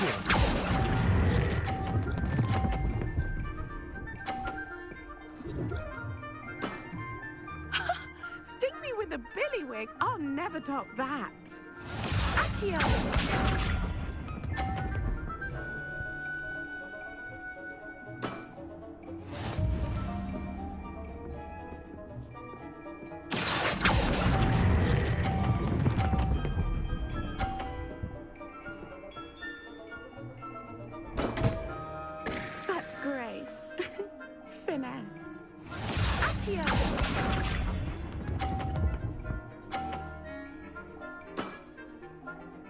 Accio. Sting me with a billywig? I'll never top that. Accio! Such grace. Finesse. Accio!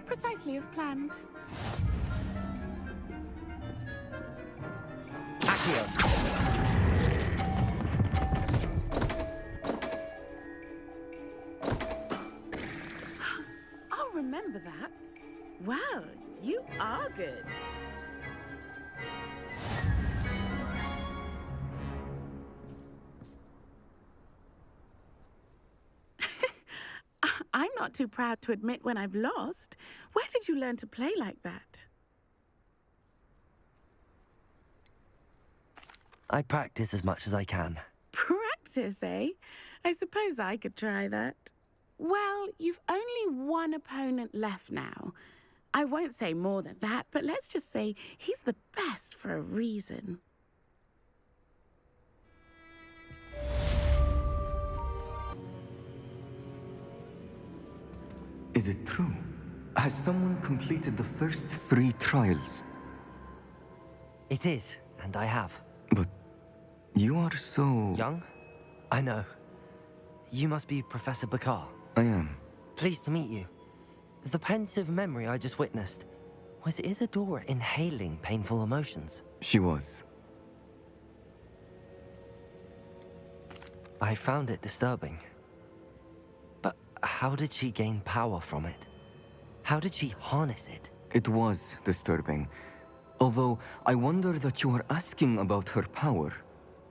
Precisely as planned. Accio. I'll remember that. Well, you are good. I'm not too proud to admit when I've lost. Where did you learn to play like that? I practice as much as I can. Practice, eh? I suppose I could try that. Well, you've only one opponent left now. I won't say more than that, but let's just say he's the best for a reason. Is it true? Has someone completed the first 3 trials? It is, and I have. But you are so... Young? I know. You must be Professor Bakar. I am. Pleased to meet you. The pensive memory I just witnessed, was Isadora inhaling painful emotions? She was. I found it disturbing. But how did she gain power from it? How did she harness it? It was disturbing. Although, I wonder that you are asking about her power.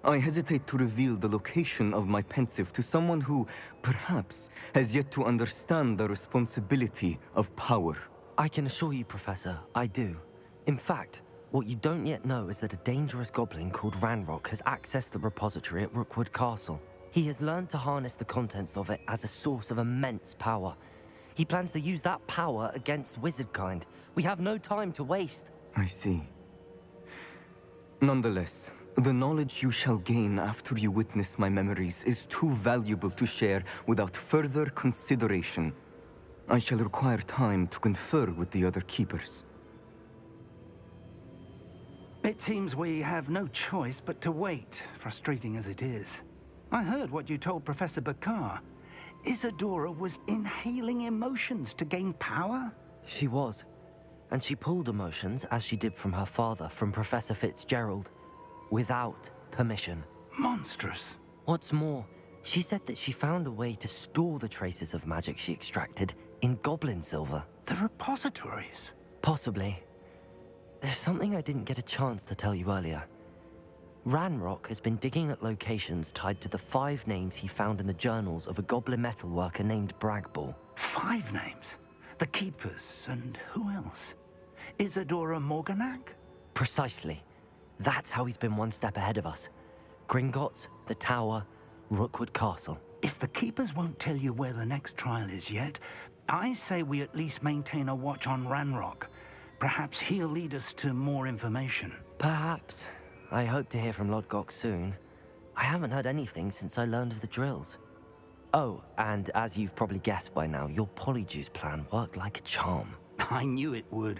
I hesitate to reveal the location of my pensive to someone who, perhaps, has yet to understand the responsibility of power. I can assure you, Professor, I do. In fact, what you don't yet know is that a dangerous goblin called Ranrock has accessed the repository at Rookwood Castle. He has learned to harness the contents of it as a source of immense power. He plans to use that power against wizardkind. We have no time to waste. I see. Nonetheless, the knowledge you shall gain after you witness my memories is too valuable to share without further consideration. I shall require time to confer with the other keepers. It seems we have no choice but to wait, frustrating as it is. I heard what you told Professor Bakar. Isadora was inhaling emotions to gain power? She was. And she pulled emotions, as she did from her father, from Professor Fitzgerald, without permission. Monstrous. What's more, she said that she found a way to store the traces of magic she extracted in goblin silver. The repositories. Possibly. There's something I didn't get a chance to tell you earlier. Ranrock has been digging at locations tied to the 5 names he found in the journals of a goblin metalworker named Bragball. 5 names? The Keepers, and who else? Isadora Morganac? Precisely. That's how he's been one step ahead of us. Gringotts, the Tower, Rookwood Castle. If the Keepers won't tell you where the next trial is yet, I say we at least maintain a watch on Ranrock. Perhaps he'll lead us to more information. Perhaps. I hope to hear from Lodgok soon. I haven't heard anything since I learned of the drills. Oh, and as you've probably guessed by now, your Polyjuice plan worked like a charm. I knew it would.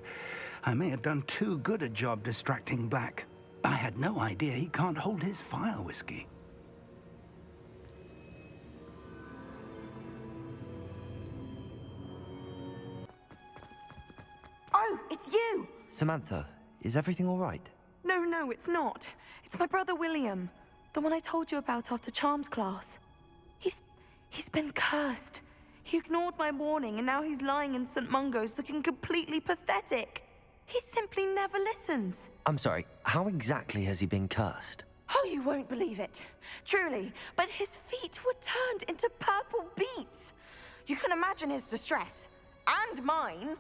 I may have done too good a job distracting Black. I had no idea he can't hold his fire whiskey. Oh, it's you! Samantha, is everything all right? No, it's not. It's my brother William. The one I told you about after Charms class. He's been cursed. He ignored my warning and now he's lying in St. Mungo's looking completely pathetic. He simply never listens. I'm sorry, how exactly has he been cursed? Oh, you won't believe it. Truly, but his feet were turned into purple beets. You can imagine his distress. And mine.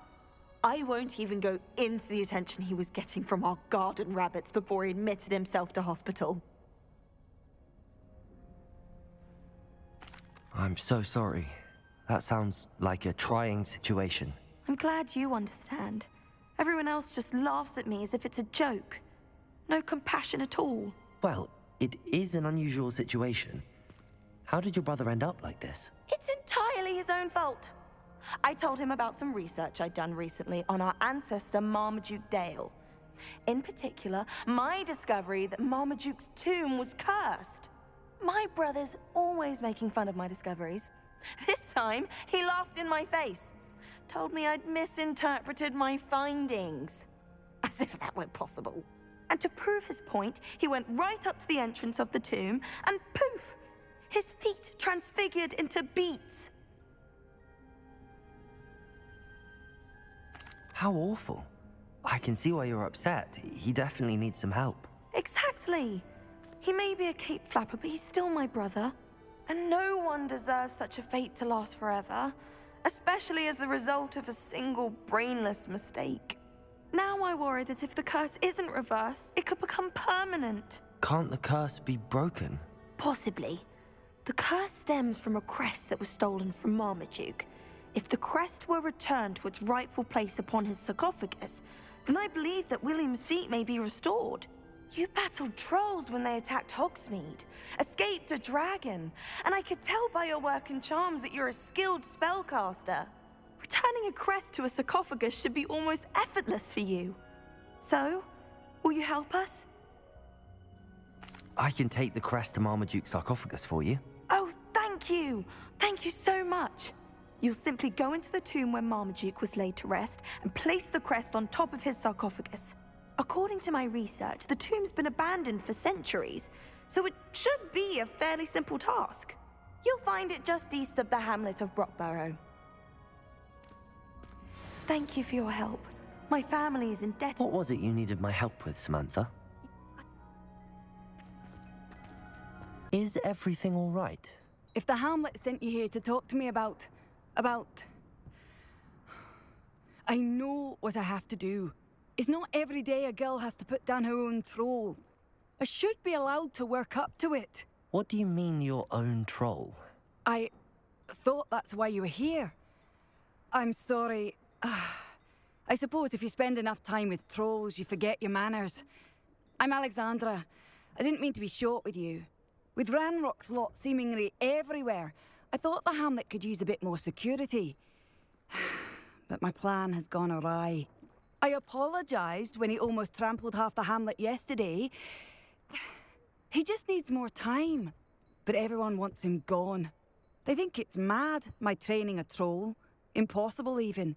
I won't even go into the attention he was getting from our garden rabbits before he admitted himself to hospital. I'm so sorry. That sounds like a trying situation. I'm glad you understand. Everyone else just laughs at me as if it's a joke. No compassion at all. Well, it is an unusual situation. How did your brother end up like this? It's entirely his own fault. I told him about some research I'd done recently on our ancestor Marmaduke Dale. In particular, my discovery that Marmaduke's tomb was cursed. My brother's always making fun of my discoveries. This time, he laughed in my face. Told me I'd misinterpreted my findings. As if that were possible. And to prove his point, he went right up to the entrance of the tomb and poof! His feet transfigured into beets. How awful. I can see why you're upset. He definitely needs some help. Exactly. He may be a cape flapper, but he's still my brother. And no one deserves such a fate to last forever, especially as the result of a single brainless mistake. Now I worry that if the curse isn't reversed, it could become permanent. Can't the curse be broken? Possibly. The curse stems from a crest that was stolen from Marmaduke. If the crest were returned to its rightful place upon his sarcophagus, then I believe that William's feet may be restored. You battled trolls when they attacked Hogsmeade, escaped a dragon, and I could tell by your work and charms that you're a skilled spellcaster. Returning a crest to a sarcophagus should be almost effortless for you. So, will you help us? I can take the crest to Marmaduke's sarcophagus for you. Oh, thank you! Thank you so much! You'll simply go into the tomb where Marmaduke was laid to rest and place the crest on top of his sarcophagus. According to my research, the tomb's been abandoned for centuries, so it should be a fairly simple task. You'll find it just east of the hamlet of Brockborough. Thank you for your help. My family is indebted. What was it you needed my help with, Samantha? Is everything all right? If the Hamlet sent you here to talk to me about... I know what I have to do. It's not every day a girl has to put down her own troll. I should be allowed to work up to it. What do you mean, your own troll? I thought that's why you were here. I'm sorry. I suppose if you spend enough time with trolls, you forget your manners. I'm Alexandra. I didn't mean to be short with you. With Ranrock's lot seemingly everywhere, I thought the hamlet could use a bit more security. But my plan has gone awry. I apologised when he almost trampled half the hamlet yesterday. He just needs more time. But everyone wants him gone. They think it's mad, my training a troll. Impossible, even.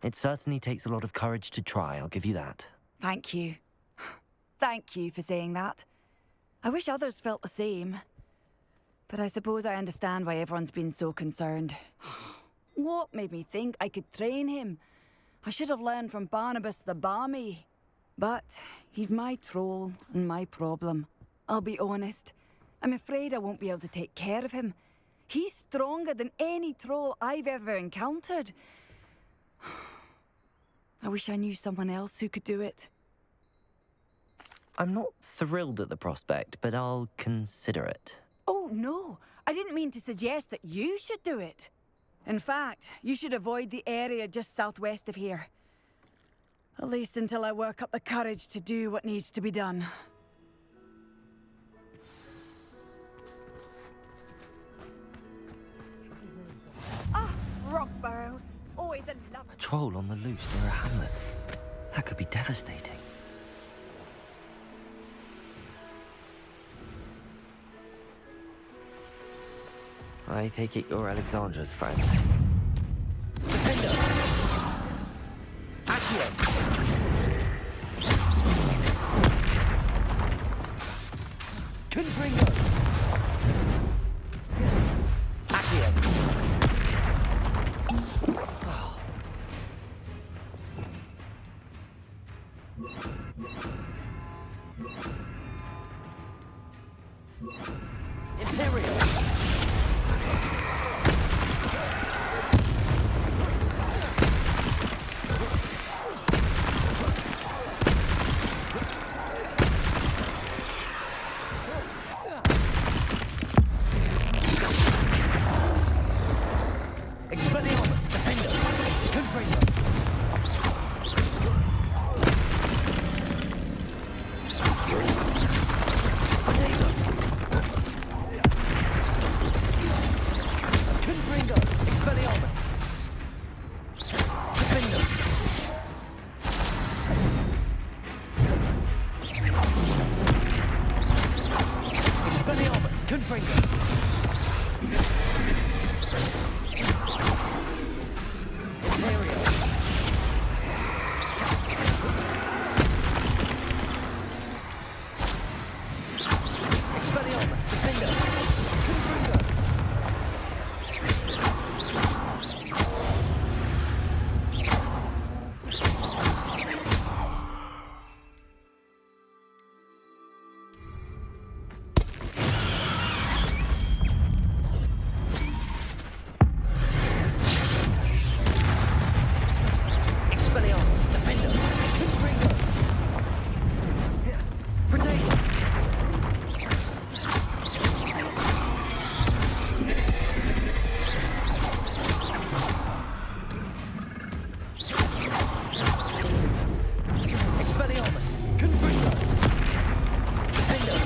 It certainly takes a lot of courage to try, I'll give you that. Thank you. Thank you for saying that. I wish others felt the same. But I suppose I understand why everyone's been so concerned. What made me think I could train him? I should have learned from Barnabas the Barmy. But he's my troll and my problem. I'll be honest. I'm afraid I won't be able to take care of him. He's stronger than any troll I've ever encountered. I wish I knew someone else who could do it. I'm not thrilled at the prospect, but I'll consider it. Oh, no. I didn't mean to suggest that you should do it. In fact, you should avoid the area just southwest of here. At least until I work up the courage to do what needs to be done. Ah, Rockbarrow. Always a love. A troll on the loose near a hamlet. That could be devastating. I take it you're Alexandra's friend. Defender! Accio! Confringo! Accio! Imperial! Expelliarmus, Defender, Confringo. Confringo, Expelliarmus. Defender. Expelliarmus, Confringo. Expelliarmus, Defender, Confringo. Expelliarmus, Defender, Confringo. Protego. Expelliarmus, Confringo. Defender.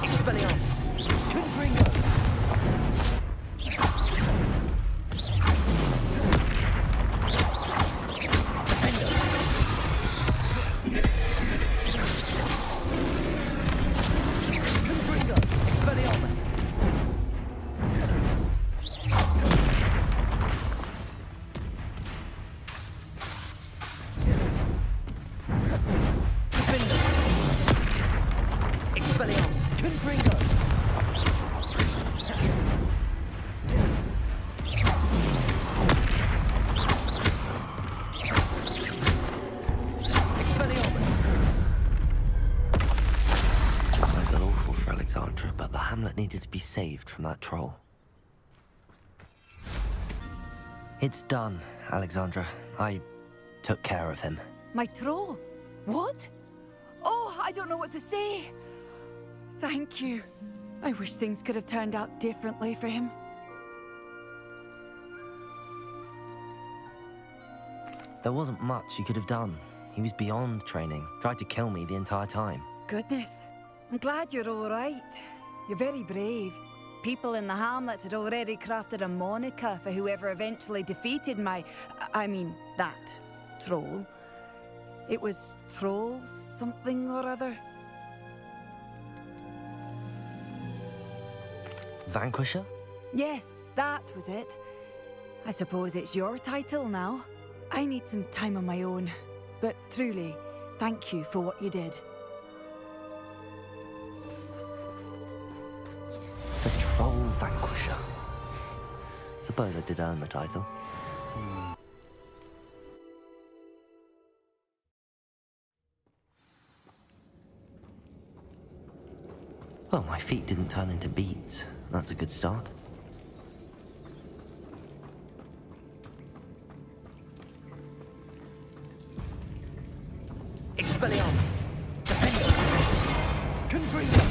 Expelliarmus, Confringo. Defender. Confringo, Expelliarmus. Defender. Expelliarmus, Confringo. Expelliarmus. I feel awful for Alexandra, but the hamlet needed to be saved from that troll. It's done, Alexandra. I took care of him. My troll? What? Oh, I don't know what to say. Thank you. I wish things could have turned out differently for him. There wasn't much you could have done. He was beyond training, tried to kill me the entire time. Goodness. I'm glad you're all right. You're very brave. People in the hamlet had already crafted a moniker for whoever eventually defeated that troll. It was Troll something or other. Vanquisher? Yes, that was it. I suppose it's your title now. I need some time on my own. But truly, thank you for what you did. The Troll Vanquisher. Suppose I did earn the title. Well, my feet didn't turn into beads. That's a good start. Expelliarmus! Defender! Confringo!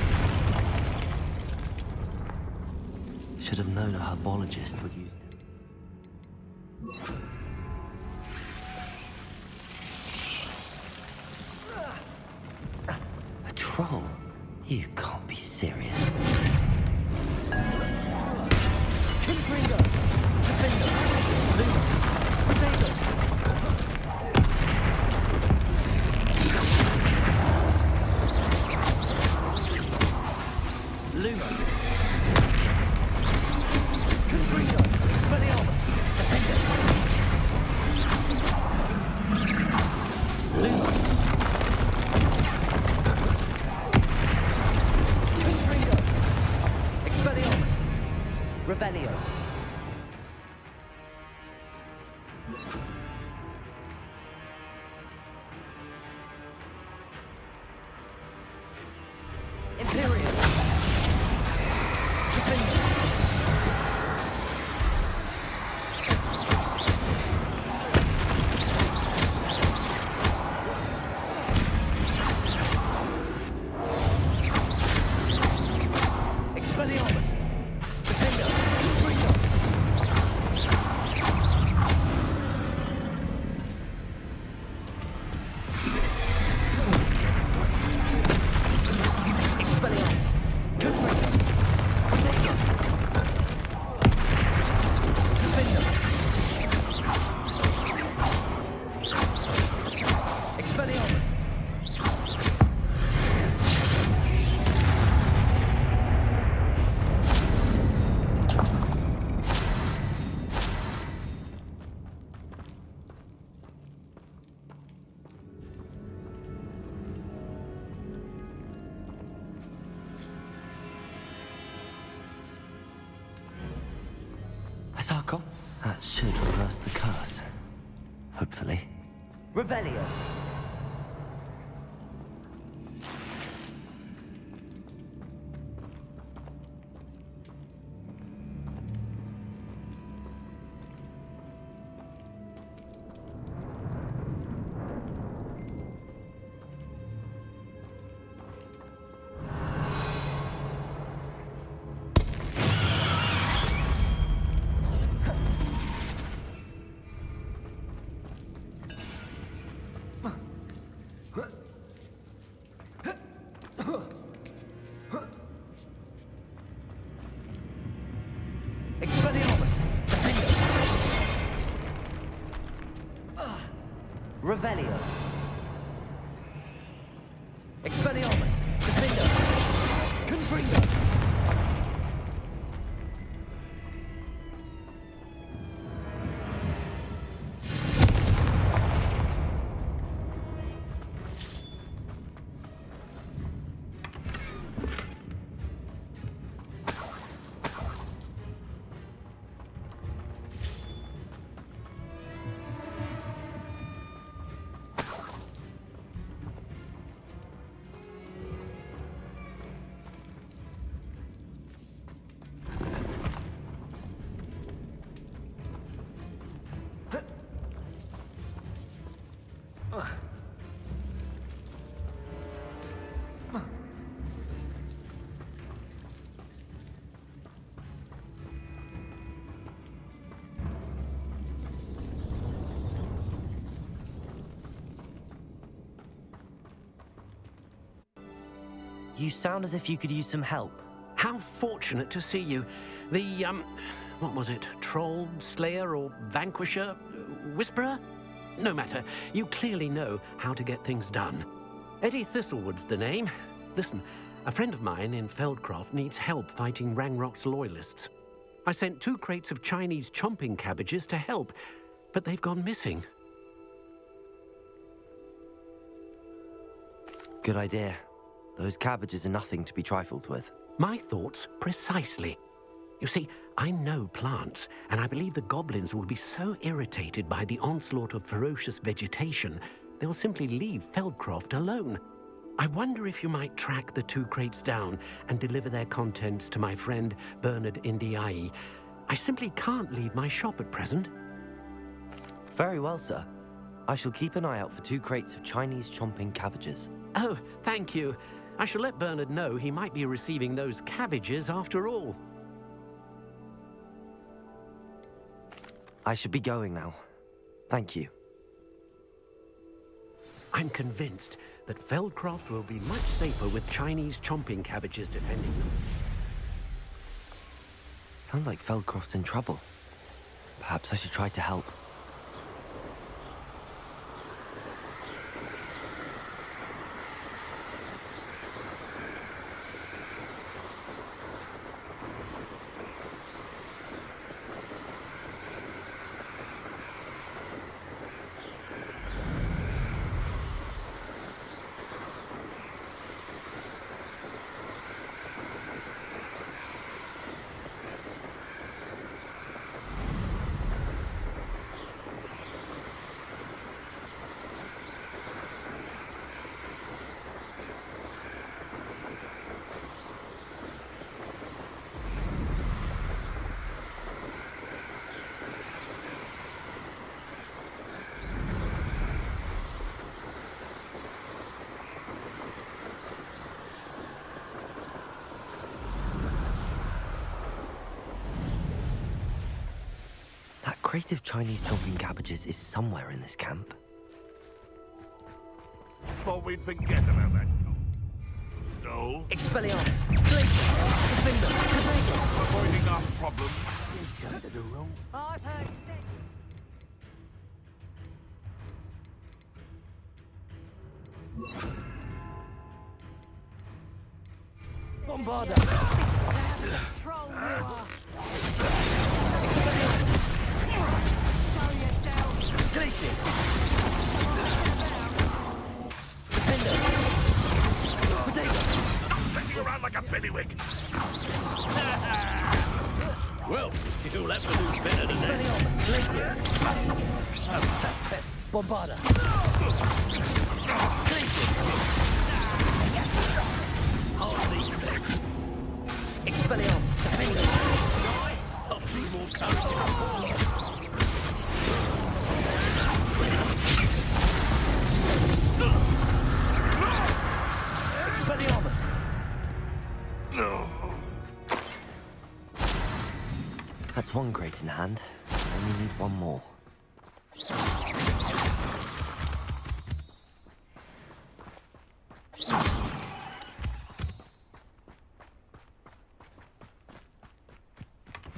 Should have known a herbologist would use it. A troll? You can't be serious. Confringo! Defender! Luma! Potato! Lumos! Confringo! Expelliarmus! Defender! Luma! Confringo! Expelliarmus! Revelio! Imperial! Defender! Asako? That should reverse the curse. Hopefully. Revelio! Expelliarmus! Revelio! Expelliarmus! Defendo! Confringo! You sound as if you could use some help. How fortunate to see you. The, what was it? Troll, Slayer, or Vanquisher? Whisperer? No matter. You clearly know how to get things done. Eddie Thistlewood's the name. Listen, a friend of mine in Feldcroft needs help fighting Rangrock's loyalists. I sent 2 crates of Chinese chomping cabbages to help, but they've gone missing. Good idea. Those cabbages are nothing to be trifled with. My thoughts precisely. You see, I know plants, and I believe the goblins will be so irritated by the onslaught of ferocious vegetation, they'll simply leave Feldcroft alone. I wonder if you might track the 2 crates down and deliver their contents to my friend Bernard Indiai. I simply can't leave my shop at present. Very well, sir. I shall keep an eye out for 2 crates of Chinese chomping cabbages. Oh, thank you. I shall let Bernard know he might be receiving those cabbages after all. I should be going now. Thank you. I'm convinced that Feldcroft will be much safer with Chinese chomping cabbages defending them. Sounds like Feldcroft's in trouble. Perhaps I should try to help. That crate of Chinese chomping cabbages is somewhere in this camp. Thought we'd forget about that. No. Expelliarmus! Glacier! Defender! Confringo! Avoiding our problem. Bombarda! Glaciers! Defender! Potato! Stop sitting around like a bellywig. Well, You'll have to do better than that. Expelliarmus, Glacius. Bombarda. Glacius. Hardly clear. Expelliarmus, A few more coming. Expelliarmus. That's one grate in hand. Only need one more.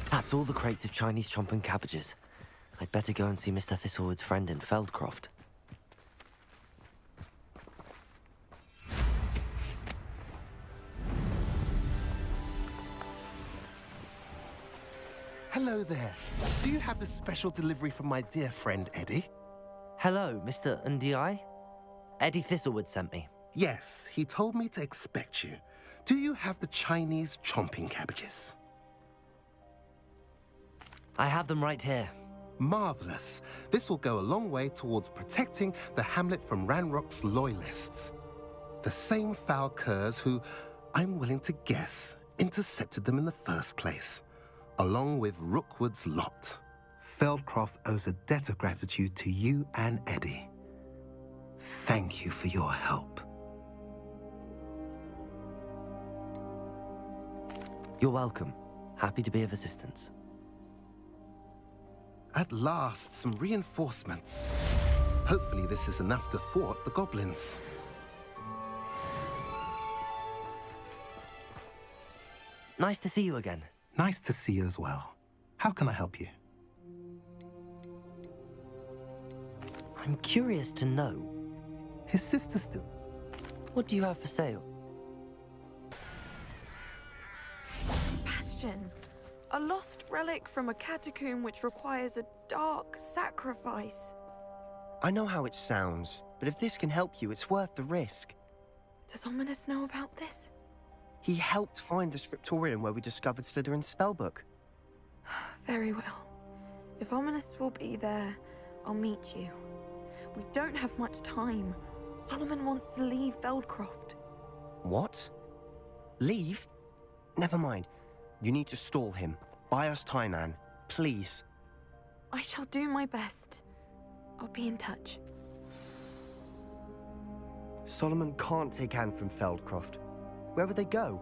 That's all the crates of Chinese chomping cabbages. I'd better go and see Mr. Thistlewood's friend in Feldcroft. Hello there. Do you have the special delivery from my dear friend Eddie? Hello, Mr. Ndi. Eddie Thistlewood sent me. Yes, he told me to expect you. Do you have the Chinese chomping cabbages? I have them right here. Marvelous. This will go a long way towards protecting the hamlet from Ranrock's loyalists. The same foul curs who, I'm willing to guess, intercepted them in the first place, along with Rookwood's lot. Feldcroft owes a debt of gratitude to you and Eddie. Thank you for your help. You're welcome. Happy to be of assistance. At last, some reinforcements. Hopefully this is enough to thwart the goblins. Nice to see you again. Nice to see you as well. How can I help you? I'm curious to know, His sister still... what do you have for sale? Bastion, a lost relic from a catacomb which requires a dark sacrifice. I know how it sounds, but if this can help you, it's worth the risk. Does Ominous know about this? He helped find the scriptorium where we discovered Slytherin's spellbook. Very well. If Ominous will be there, I'll meet you. We don't have much time. Solomon wants to leave Feldcroft. What? Leave? Never mind. You need to stall him. Buy us time, Anne. Please. I shall do my best. I'll be in touch. Solomon can't take Anne from Feldcroft. Where would they go?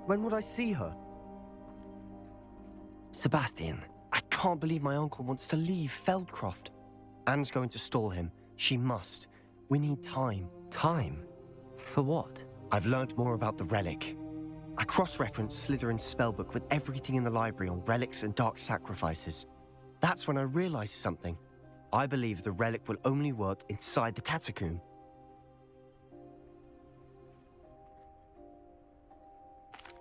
When would I see her? Sebastian. I can't believe my uncle wants to leave Feldcroft. Anne's going to stall him. She must. We need time. Time? For what? I've learned more about the relic. I cross-referenced Slytherin's spellbook with everything in the library on relics and dark sacrifices. That's when I realized something. I believe the relic will only work inside the catacomb.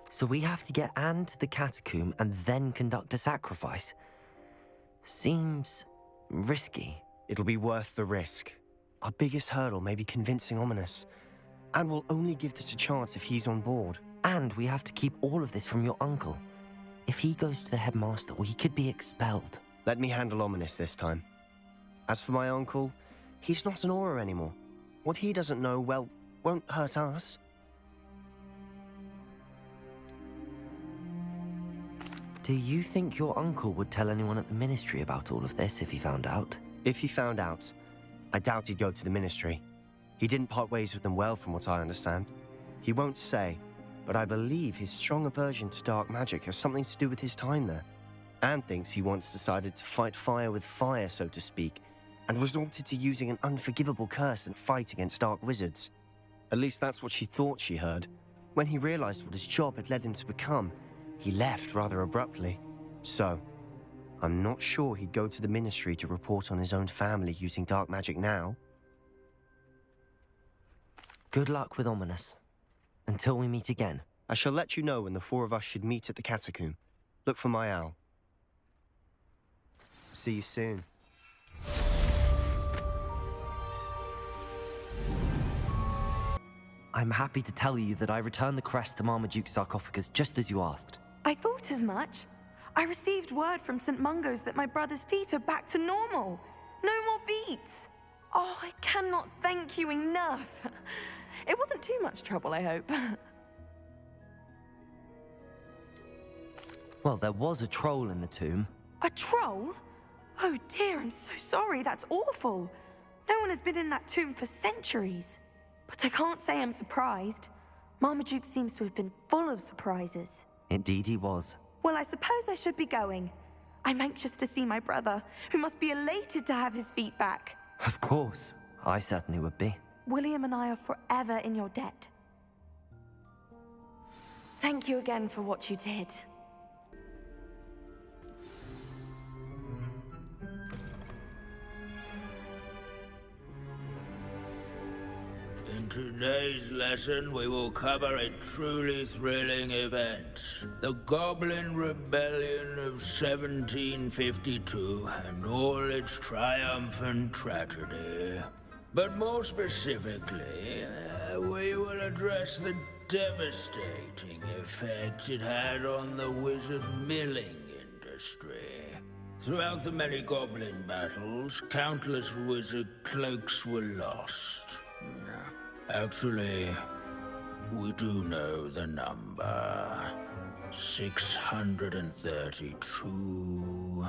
So we have to get Anne to the catacomb and then conduct a sacrifice? Seems risky. It'll be worth the risk. Our biggest hurdle may be convincing Ominous. And we'll only give this a chance if he's on board. And we have to keep all of this from your uncle. If he goes to the headmaster, well, he could be expelled. Let me handle Ominous this time. As for my uncle, he's not an Auror anymore. What he doesn't know, well, won't hurt us. Do you think your uncle would tell anyone at the ministry about all of this if he found out? If he found out, I doubt he'd go to the ministry. He didn't part ways with them well, from what I understand. He won't say, but I believe his strong aversion to dark magic has something to do with his time there. Anne thinks he once decided to fight fire with fire, so to speak, and resorted to using an unforgivable curse and fight against dark wizards. At least that's what she thought she heard. When he realized what his job had led him to become, he left rather abruptly. So, I'm not sure he'd go to the ministry to report on his own family using dark magic now. Good luck with Ominous. Until we meet again. I shall let you know when the four of us should meet at the catacomb. Look for my owl. See you soon. I'm happy to tell you that I returned the crest to Marmaduke's sarcophagus just as you asked. I thought as much. I received word from St. Mungo's that my brother's feet are back to normal. No more beats. Oh, I cannot thank you enough. It wasn't too much trouble, I hope. Well, there was a troll in the tomb. A troll? Oh dear, I'm so sorry. That's awful. No one has been in that tomb for centuries. But I can't say I'm surprised. Marmaduke seems to have been full of surprises. Indeed he was. Well, I suppose I should be going. I'm anxious to see my brother, who must be elated to have his feet back. Of course. I certainly would be. William and I are forever in your debt. Thank you again for what you did. In today's lesson, we will cover a truly thrilling event. The Goblin Rebellion of 1752 and all its triumphant tragedy. But more specifically, we will address the devastating effect it had on the wizard milling industry. Throughout the many goblin battles, countless wizard cloaks were lost. Actually, we do know the number. 632.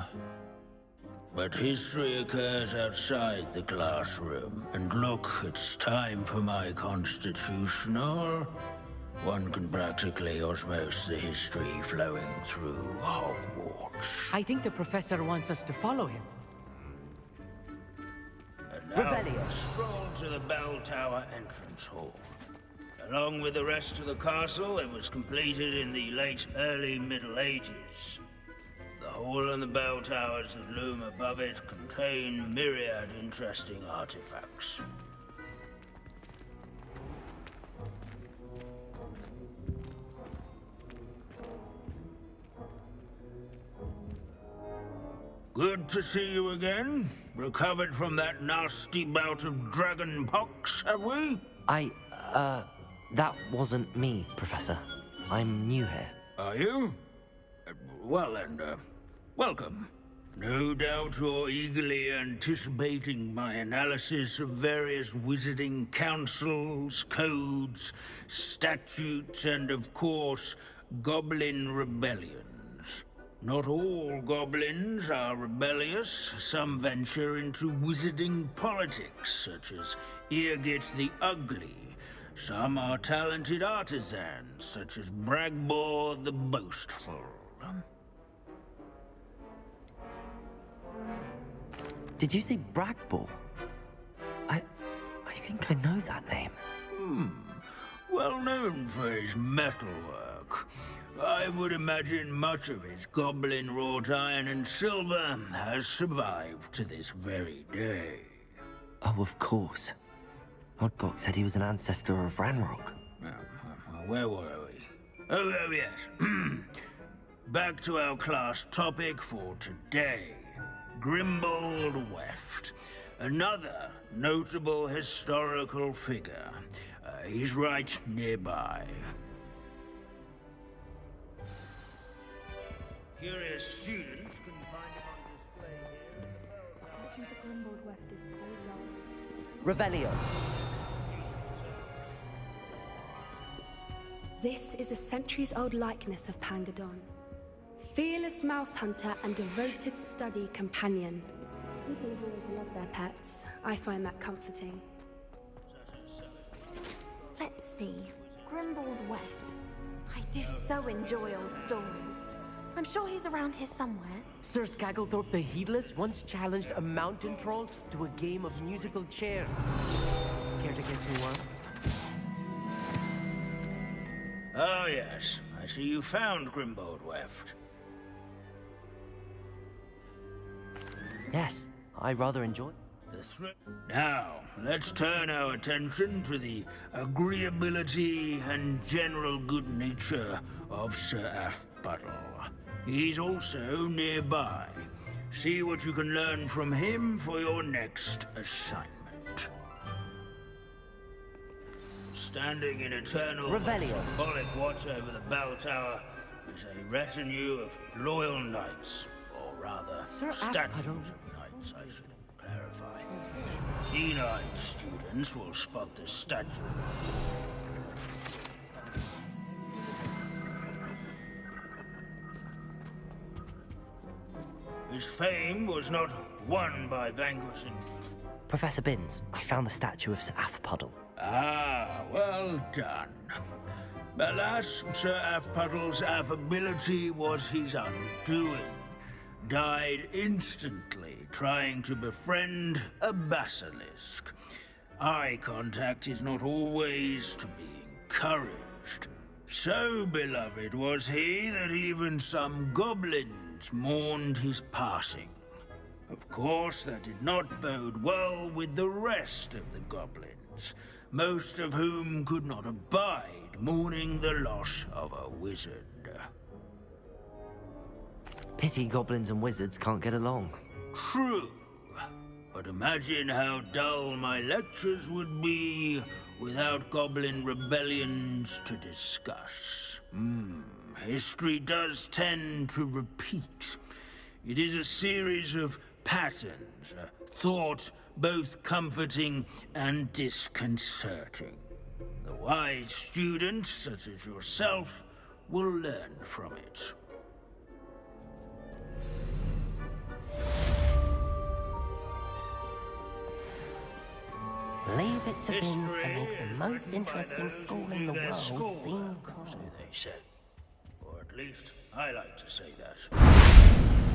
But history occurs outside the classroom. And look, it's time for my constitutional. One can practically osmose the history flowing through Hogwarts. I think the professor wants us to follow him. And now, stroll to the bell tower entrance hall. Along with the rest of the castle, it was completed in the late early Middle Ages. The hall and the bell towers that loom above it contain myriad interesting artifacts. Good to see you again. Recovered from that nasty bout of dragon pox, have we? That wasn't me, Professor. I'm new here. Are you? Well then, welcome. No doubt you're eagerly anticipating my analysis of various wizarding councils, codes, statutes, and of course, goblin rebellions. Not all goblins are rebellious. Some venture into wizarding politics, such as Eargit the Ugly. Some are talented artisans, such as Bragbor the Boastful. Did you say Bragbor? I think I know that name. Well known for his metalwork. I would imagine much of his goblin wrought iron and silver has survived to this very day. Oh, of course. Odgok said he was an ancestor of Ranrock. Where were we? Oh yes. Back to our class topic for today. Grimbold Weft. Another notable historical figure. He's right nearby. Curious students can find him on display here. The Grimbold Weft is so long. Revelio. This is a centuries-old likeness of Pangadon. Fearless mouse hunter and devoted study companion. People have always loved their pets. I find that comforting. Let's see. Grimbold Weft. I do so enjoy old stories. I'm sure he's around here somewhere. Sir Skagglethorpe the Heedless once challenged a mountain troll to a game of musical chairs. Care to guess who won? Oh yes, I see you found Grimbold Weft. Yes, I rather enjoy. Now, let's turn our attention to the agreeability and general good nature of Sir Aphbuttle. He's also nearby. See what you can learn from him for your next assignment. Standing in eternal Revelio. symbolic watch over the bell tower is a retinue of loyal knights, or rather, statues of knights, I should clarify. Keen-eyed students will spot the statue. His fame was not won by vanquishing. Professor Binns, I found the statue of Sir Afpuddle. Ah, well done. Alas, Sir Afpuddle's affability was his undoing. Died instantly trying to befriend a basilisk. Eye contact is not always to be encouraged. So beloved was he that even some goblins mourned his passing. Of course, that did not bode well with the rest of the goblins, most of whom could not abide mourning the loss of a wizard. Pity goblins and wizards can't get along. True. But imagine how dull my lectures would be without goblin rebellions to discuss. History does tend to repeat. It is a series of patterns, a thought both comforting and disconcerting. The wise students, such as yourself, will learn from it. Leave it to Binns to make the most interesting school in the world seem cool. So they say. Or at least, I like to say that.